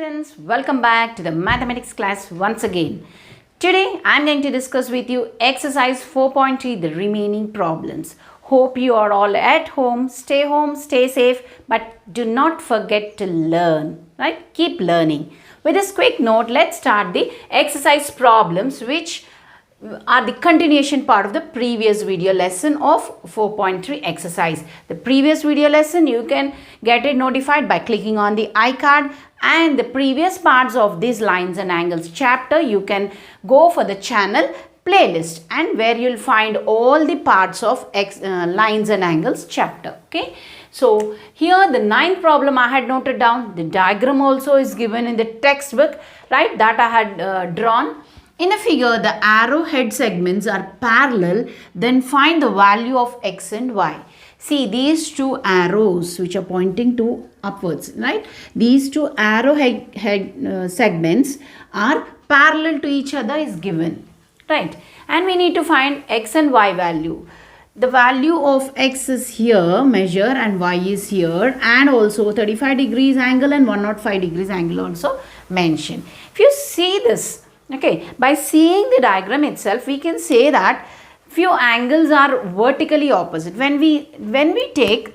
friends, welcome back to the mathematics class once again. Today I am going to discuss with you exercise 4.3, the remaining problems. Hope you are all at home, stay safe, but do not forget to learn, right? Keep learning. With this quick note, let's start the exercise problems which are the continuation part of the previous video lesson of 4.3 exercise. The previous video lesson you can get it notified by clicking on the iCard, and the previous parts of these lines and angles chapter you can go for the channel playlist, and where you'll find all the parts of lines and angles chapter. Okay, so here the ninth problem I had noted down. The diagram also is given in the textbook, right, that I had drawn. In a figure, the arrowhead segments are parallel, then find the value of x and y. See, these two arrows which are pointing to upwards, right? These two arrowhead segments are parallel to each other is given, right? And we need to find x and y value. The value of x is here, measure, and y is here, and also 35 degrees angle and 105 degrees angle also mentioned. If you see this, okay, by seeing the diagram itself, we can say that few angles are vertically opposite. When we take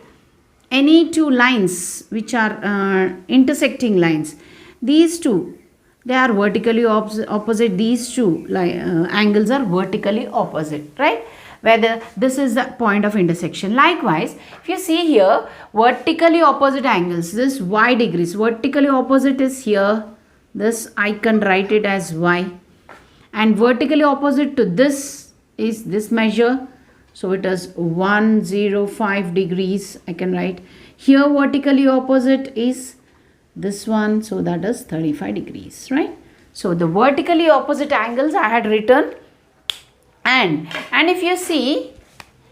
any two lines which are intersecting lines, these two, they are vertically opposite. These two angles are vertically opposite, right? Whether this is the point of intersection. Likewise, if you see here, vertically opposite angles, this y degrees, vertically opposite is here. This I can write it as y, and vertically opposite to this is this measure, so it is 105 degrees. I can write here vertically opposite is this one, so that is 35 degrees, right? So the vertically opposite angles I had written, and if you see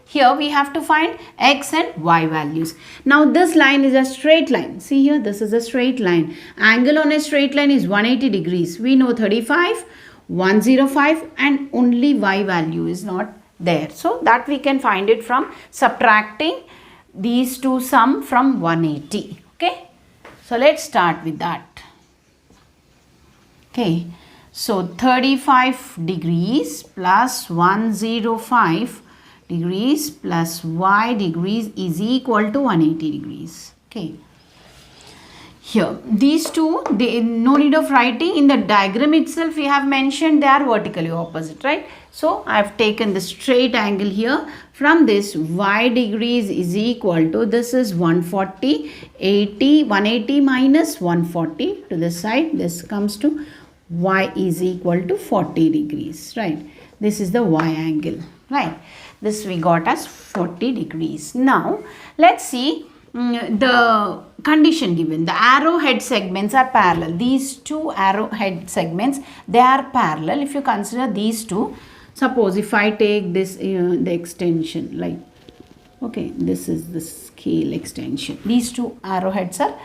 here, we have to find x and y values. Now this line is a straight line. See here, this is a straight line. Angle on a straight line is 180 degrees. We know 35, 105, and only y value is not there. So that we can find it from subtracting these two sum from 180. Okay. So let's start with that. Okay. So 35 degrees plus 105 degrees plus y degrees is equal to 180 degrees. Okay. Here, these two, no need of writing. In the diagram itself, we have mentioned they are vertically opposite, right? So, I have taken the straight angle here. From this, y degrees is equal to, this is 140, 180 minus 140 to the side. This comes to y is equal to 40 degrees, right? This is the y angle, right? This we got as 40 degrees. Now, let's see the condition given. The arrowhead segments are parallel. These two arrowhead segments, they are parallel. If you consider these two, suppose if I take this, the extension, like, okay, this is the scale extension. These two arrowheads are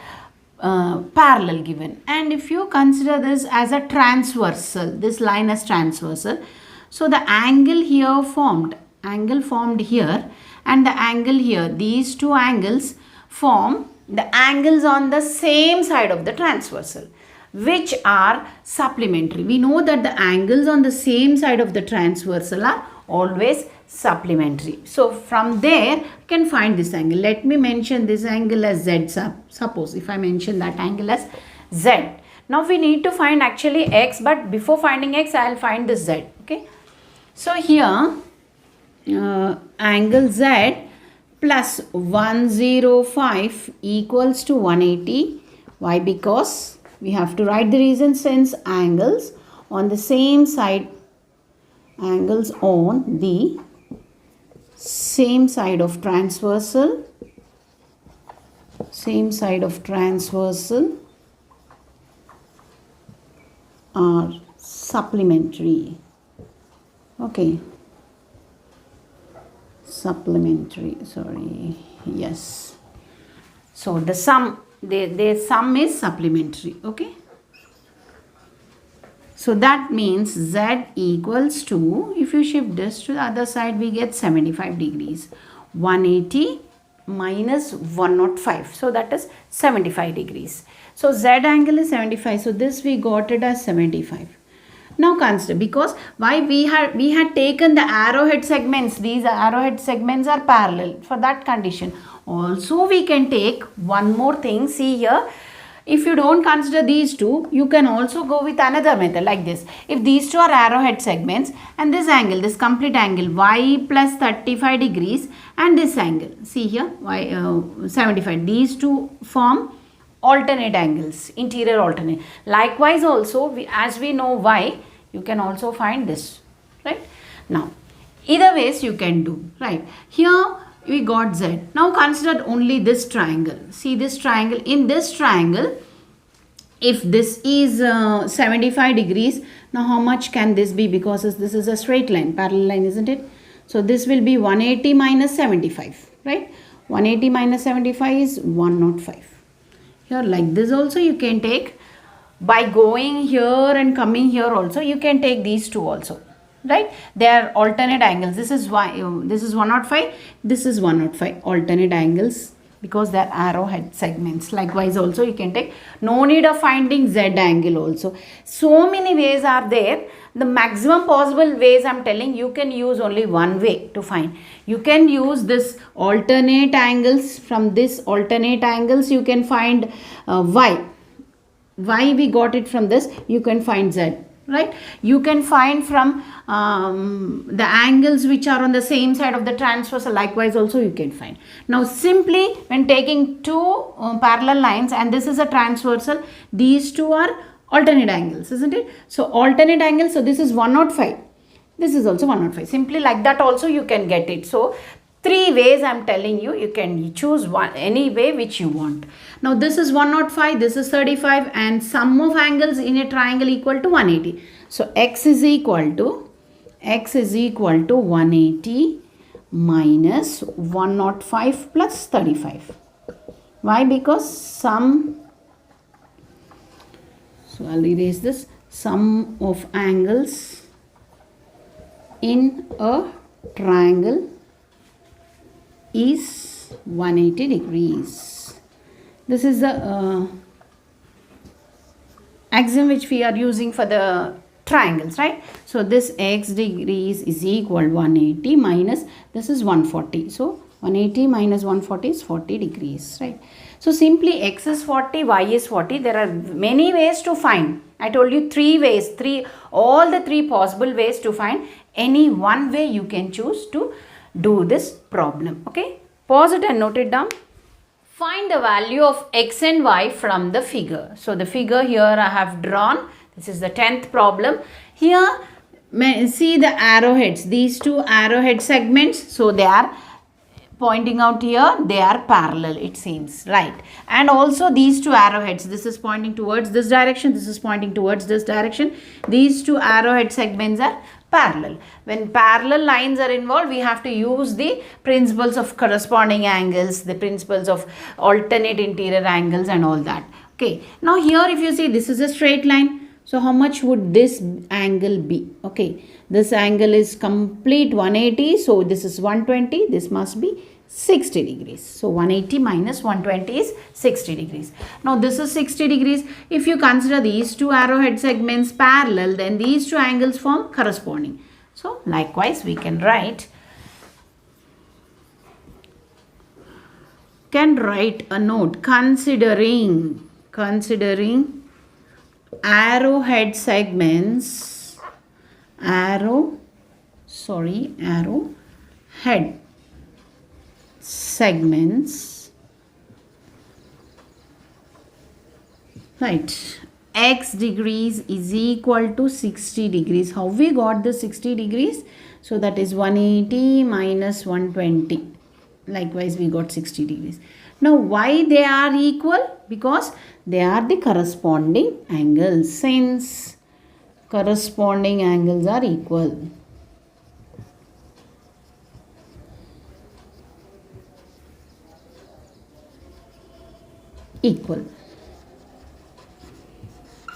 parallel given. And if you consider this as a transversal, this line as transversal, so the angle here formed here, and the angle here, these two angles form the angles on the same side of the transversal, which are supplementary. We know that the angles on the same side of the transversal are always supplementary. So from there you can find this angle. Let me mention this angle as z. Suppose if I mention that angle as z. Now we need to find actually x, but before finding x I will find this z. Okay. So here angle z plus 105 equals to 180. Why? Because we have to write the reason, since angles on the same side, angles on the same side of transversal, are supplementary. Okay. Supplementary, sorry, yes. So the sum, their sum is supplementary, okay. So that means z equals to, if you shift this to the other side, we get 75 degrees. 180 minus 105, so that is 75 degrees. So Z angle is 75. So this we got it as 75. Now consider, because why we had taken the arrowhead segments. These arrowhead segments are parallel for that condition. Also we can take one more thing. See here, if you don't consider these two, you can also go with another method like this. If these two are arrowhead segments and this angle, this complete angle y plus 35 degrees and this angle, see here y 75, these two form alternate angles, interior alternate. Likewise also, as we know y, you can also find this, right? Now either ways you can do, right? Here we got Z. Now consider only this triangle. See this triangle. In this triangle, if this is 75 degrees, now how much can this be? Because this is a straight line, parallel line, isn't it? So this will be 180 minus 75, right? 180 minus 75 is 105. Here like this also you can take. By going here and coming here also, you can take these two also, right? They are alternate angles. This is why this is 105, this is 105, alternate angles, because they are arrowhead segments. Likewise also you can take. No need of finding Z angle also. So many ways are there. The maximum possible ways I'm telling, you can use only one way to find. You can use this alternate angles. From this alternate angles you can find Y. Why we got it from this, you can find Z, right? You can find from the angles which are on the same side of the transversal. Likewise also you can find. Now simply when taking two parallel lines and this is a transversal, these two are alternate angles, isn't it? So alternate angles, so this is 105, this is also 105. Simply like that also you can get it. So three ways I'm telling you, you can choose one, any way which you want. Now this is 105, this is 35, and sum of angles in a triangle equal to 180. So x is equal to 180 minus 105 plus 35. Why? Because sum, so I'll erase this, sum of angles in a triangle is 180 degrees. This is the axiom which we are using for the triangles, right? So this x degrees is equal 180 minus, this is 140. So 180 minus 140 is 40 degrees, right? So simply x is 40, y is 40. There are many ways to find. I told you three ways, all the three possible ways to find. Any one way you can choose to do this problem. Okay, pause it and note it down. Find the value of x and y from the figure. So the figure here I have drawn. This is the 10th problem. Here see the arrowheads, these two arrowhead segments. So they are pointing out here, they are parallel, it seems, right? And also these two arrowheads, this is pointing towards this direction, this is pointing towards this direction. These two arrowhead segments are parallel. When parallel lines are involved, we have to use the principles of corresponding angles, the principles of alternate interior angles and all that. Okay, now here if you see, this is a straight line. So how much would this angle be? Okay, this angle is complete 180. So this is 120. This must be 60 degrees. So 180 minus 120 is 60 degrees. Now this is 60 degrees. If you consider these two arrowhead segments parallel, then these two angles form corresponding. So likewise we can write a note considering arrowhead segments, arrowhead segments, right? X degrees is equal to 60 degrees. How we got the 60 degrees? So that is 180 minus 120. Likewise we got 60 degrees. Now why they are equal? Because they are the corresponding angles. Since corresponding angles are equal.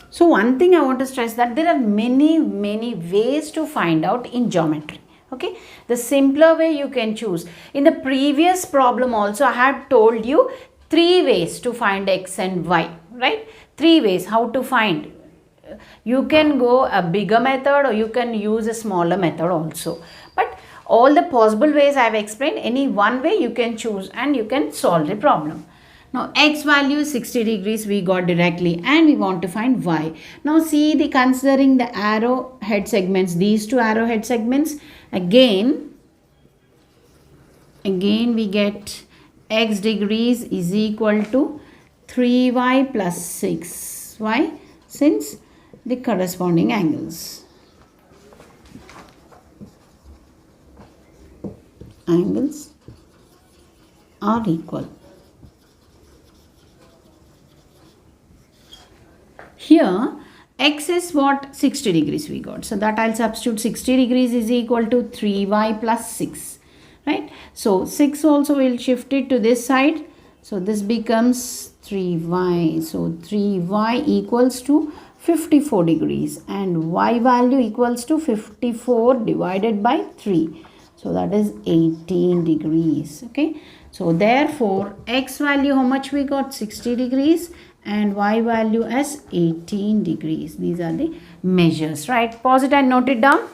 So one thing I want to stress that there are many ways to find out in geometry. Okay, the simpler way you can choose. In the previous problem also I had told you three ways to find x and y. right? Three ways how to find. You can go a bigger method or you can use a smaller method also. But all the possible ways I have explained, any one way you can choose and you can solve the problem. Now x value is 60 degrees we got directly, and we want to find y. Now see, the considering the arrow head segments, these two arrow head segments, again we get x degrees is equal to 3y plus 6. Why? Since the corresponding angles are equal. Here x is what? 60 degrees we got. So that I'll substitute 60 degrees is equal to 3y plus 6. Right? So 6 also will shift it to this side. So this becomes 3y. So 3y equals to 54 degrees, and y value equals to 54 divided by 3. So that is 18 degrees. Okay. So therefore x value how much we got? 60 degrees, and y value as 18 degrees. These are the measures, right? Pause it and note it down.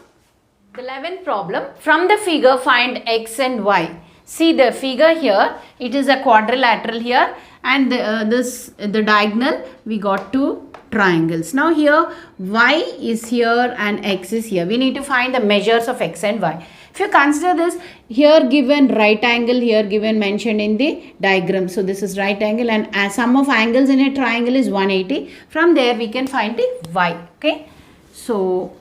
The 11th problem, from the figure find x and y. See the figure here, it is a quadrilateral here, and the diagonal we got two triangles. Now here y is here and x is here. We need to find the measures of x and y. If you consider this, here given right angle, here given mentioned in the diagram. So this is right angle, and sum of angles in a triangle is 180. From there we can find the y. Okay. So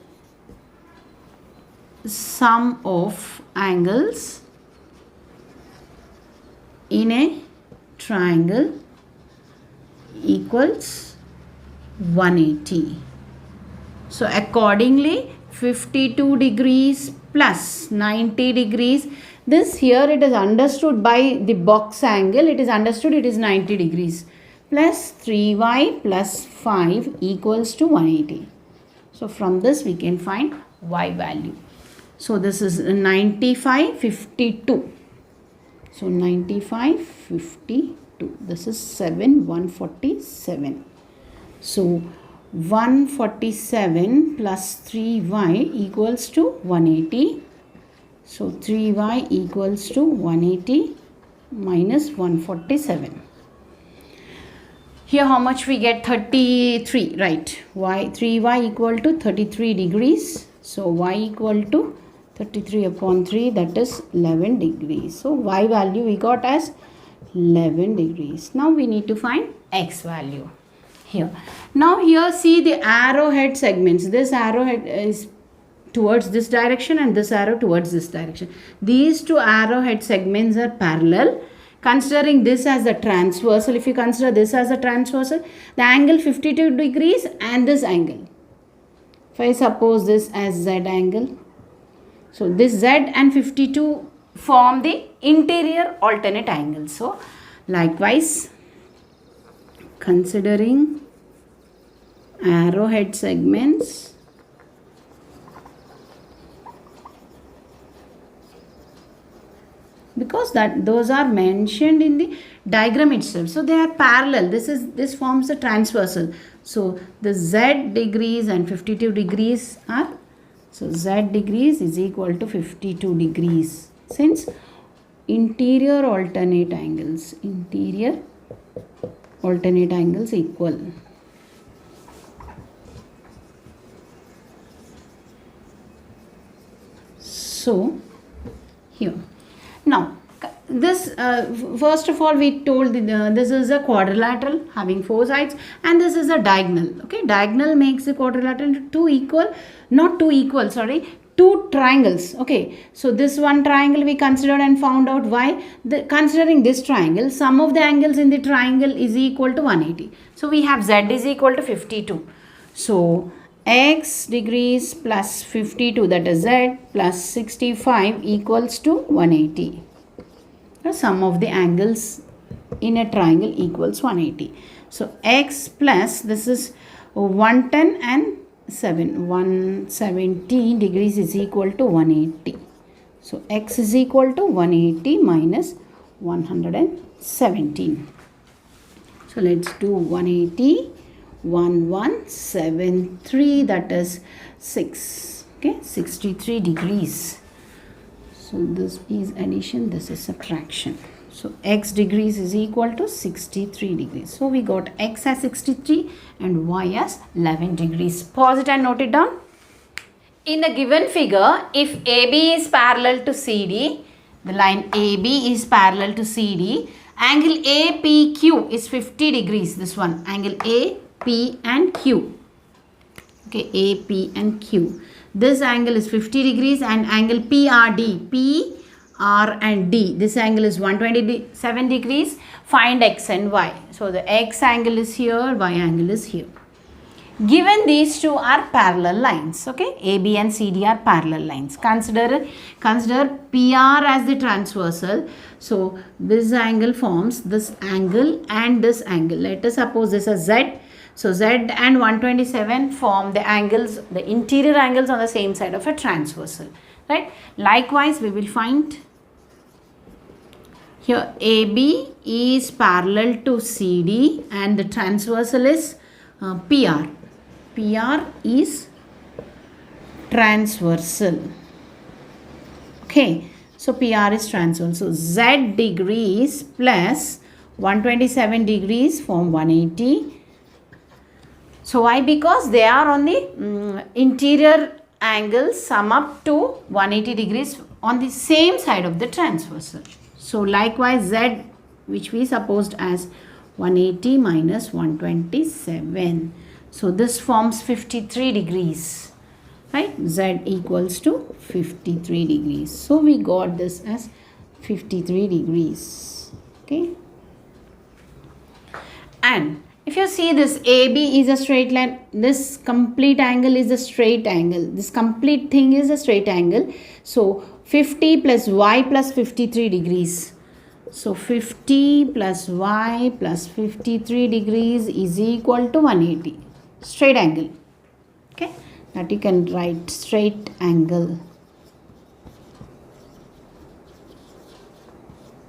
sum of angles in a triangle equals 180. So accordingly 52 degrees plus 90 degrees. This here it is understood by the box angle. It is understood it is 90 degrees. Plus 3y plus 5 equals to 180. So from this we can find y value. So this is 95, 52. So 95, 52. This is 7, 147. So 147 plus 3y equals to 180. So 3y equals to 180 minus 147. Here how much we get? 33, right? 3y equal to 33 degrees. So y equal to 33 upon 3, that is 11 degrees. So y value we got as 11 degrees. Now we need to find x value here. Now here see the arrowhead segments. This arrowhead is towards this direction and this arrow towards this direction. These two arrowhead segments are parallel. Considering this as a transversal, if you consider this as a transversal, the angle 52 degrees and this angle. If I suppose this as z angle, so this z and 52 form the interior alternate angle. So likewise, considering arrowhead segments, because those are mentioned in the diagram itself, so they are parallel. This forms a transversal. So the z degrees and 52 degrees are, so z degrees is equal to 52 degrees, since interior alternate angles equal. So here now this first of all we told this is a quadrilateral having four sides, and this is a diagonal. Okay, diagonal makes the quadrilateral two triangles. Okay, so this one triangle we considered and found out why. Considering this triangle, sum of the angles in the triangle is equal to 180. So we have z is equal to 52. So x degrees plus 52, that is z, plus 65 equals to 180. The sum of the angles in a triangle equals 180. So x plus, this is 110 and 117 degrees is equal to 180. So x is equal to 180 minus 117. So let's do 180, 1173, that is 6. Okay, 63 degrees. So this is addition, this is subtraction. So x degrees is equal to 63 degrees. So we got x as 63 and y as 11 degrees. Pause it and note it down. In the given figure, if AB is parallel to CD, the line AB is parallel to CD, angle APQ is 50 degrees. This one, angle AP and Q. Okay, AP and Q. This angle is 50 degrees and angle PRD, P, R and D. This angle is 127 degrees. Find x and y. So the x angle is here, y angle is here. Given these two are parallel lines, okay, AB and CD are parallel lines. Consider PR as the transversal. So this angle forms this angle and this angle. Let us suppose this is Z. So Z and 127 form the angles, the interior angles on the same side of a transversal, right? Likewise, we will find here AB is parallel to CD and the transversal is PR. PR is transversal. Okay, so PR is transversal. So Z degrees plus 127 degrees form 180. So why? Because they are on the interior angles sum up to 180 degrees on the same side of the transversal. So likewise Z, which we supposed as 180 minus 127. So this forms 53 degrees, right? Z equals to 53 degrees. So we got this as 53 degrees, okay? And if you see this AB is a straight line, this complete angle is a straight angle. This complete thing is a straight angle. So 50 plus y plus 53 degrees. So 50 plus y plus 53 degrees is equal to 180. Straight angle. Okay, that you can write straight angle.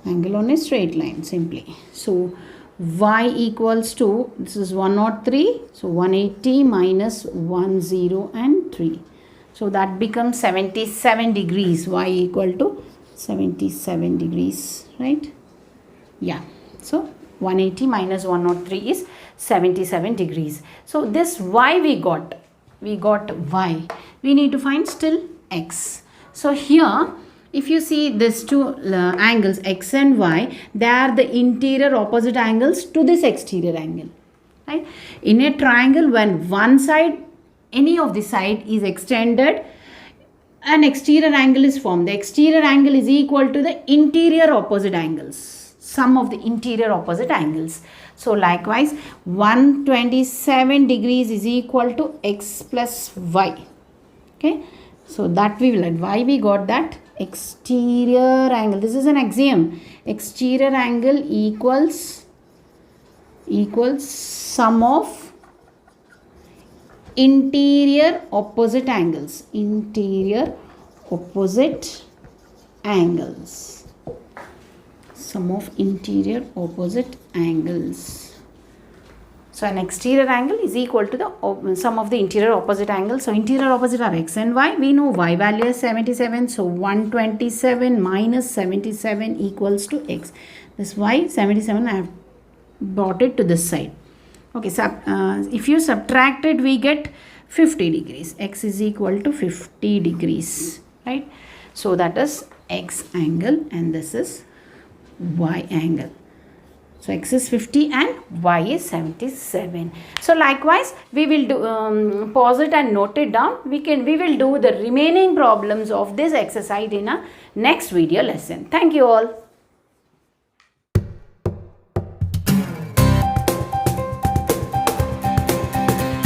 Angle on a straight line simply. So y equals to, this is 103. So 180 minus 103. So that becomes 77 degrees. Y equal to 77 degrees, right? Yeah. So 180 minus 103 is 77 degrees. So this y we got y. We need to find still x. So here, if you see these two angles x and y, they are the interior opposite angles to this exterior angle, right? In a triangle, when one side, any of the side is extended, an exterior angle is formed. The exterior angle is equal to the interior opposite angles, sum of the interior opposite angles. So likewise, 127 degrees is equal to x plus y. Okay, so that we will add. Why we got that? Exterior angle. This is an axiom. Exterior angle equals sum of interior opposite angles. Interior opposite angles. Sum of interior opposite angles. So an exterior angle is equal to the sum of the interior opposite angles. So interior opposite are x and y. We know y value is 77. So 127 minus 77 equals to x. This y 77, I have brought it to this side. Okay, so if you subtract it, we get 50 degrees. X is equal to 50 degrees, right? So that is x angle and this is y angle. So x is 50 and y is 77. So likewise, we will do pause it and note it down. We will do the remaining problems of this exercise in a next video lesson. Thank you all.